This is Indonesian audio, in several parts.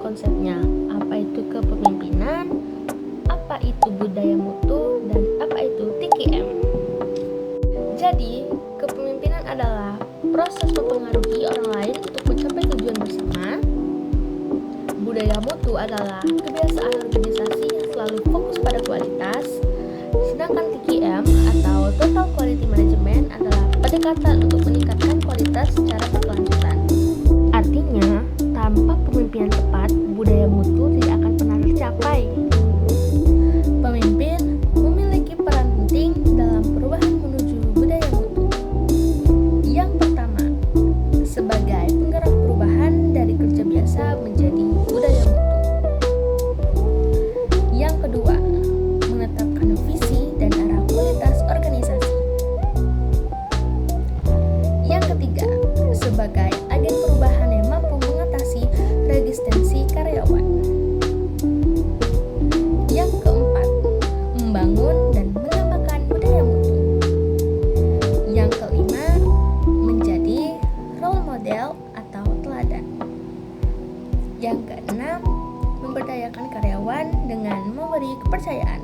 konsepnya, apa itu kepemimpinan, apa itu budaya mutu, dan apa itu TKM. Jadi, kepemimpinan adalah proses mempengaruhi orang lain untuk mencapai tujuan bersama. Budaya mutu adalah kebiasaan organisasi yang selalu fokus pada kualitas. Sedangkan TQM atau Total Quality Management adalah pendekatan untuk meningkatkan kualitas secara berkelanjutan. Artinya, tanpa pemimpinan tepat, budaya mutu tidak akan pernah tercapai. Pemimpin memiliki peran penting dalam perubahan menuju budaya mutu. Yang pertama, sebagai penggerak perubahan dari kerja biasa menjadi budaya mutu. Yang kedua, menetapkan visi dan arah kualitas organisasi. Yang ketiga, sebagai agen perubahan yang mampu mengatasi resistensi karyawan. Yang keempat, membangun dan menambahkan budaya mutu. Yang kelima, menjadi role model atau teladan. Yang keenam, memberdayakan karyawan dengan memberi kepercayaan.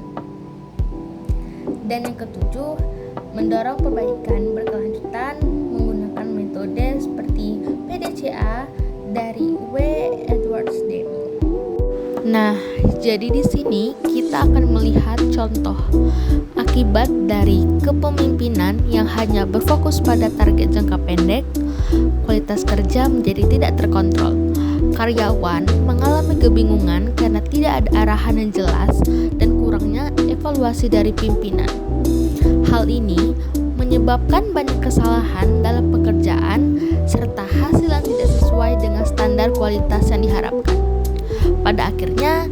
Dan yang ketujuh, mendorong perbaikan berkelanjutan menggunakan metode seperti PDCA dari W. Edwards Deming. Nah, jadi di sini kita akan melihat contoh akibat dari kepemimpinan yang hanya berfokus pada target jangka pendek. Kualitas kerja menjadi tidak terkontrol. Karyawan mengalami kebingungan karena tidak ada arahan yang jelas dan kurangnya evaluasi dari pimpinan. Hal ini menyebabkan banyak kesalahan dalam pekerjaan serta hasil yang tidak sesuai dengan standar kualitas yang diharapkan. Pada akhirnya,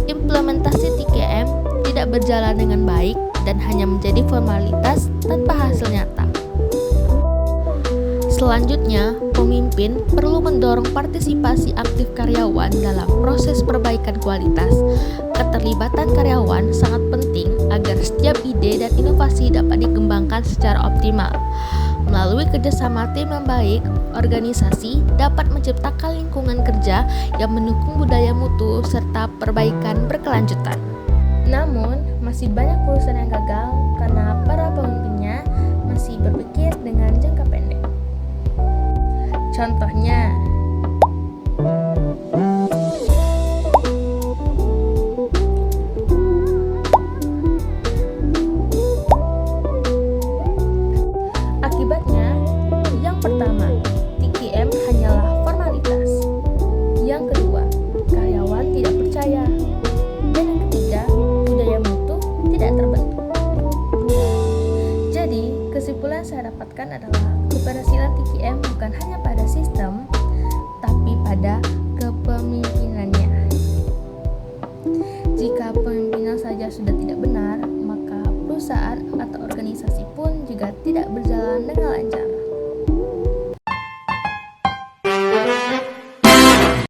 implementasi TKM tidak berjalan dengan baik dan hanya menjadi formalitas tanpa hasil nyata. Selanjutnya, pemimpin perlu mendorong partisipasi aktif karyawan dalam proses perbaikan kualitas. Keterlibatan karyawan sangat penting agar setiap ide dan inovasi dapat dikembangkan secara optimal. Melalui kerjasama tim yang baik, organisasi dapat menciptakan lingkungan kerja yang mendukung budaya mutu serta perbaikan berkelanjutan. Namun, masih banyak perusahaan yang gagal karena para pemimpinnya masih berpikir dengan jangka pendek. Contohnya, akibatnya, yang pertama, TKM hanyalah formalitas. Yang kedua, karyawan tidak percaya. Dan yang ketiga, budaya mutu tidak terbentuk. Jadi, kesimpulan yang saya dapatkan adalah keberhasilan TKM bukan hanya pada sistem, tapi pada kepemimpinannya. Jika pemimpinan saja sudah tidak benar, maka perusahaan atau organisasi pun juga tidak berjalan dengan lancar.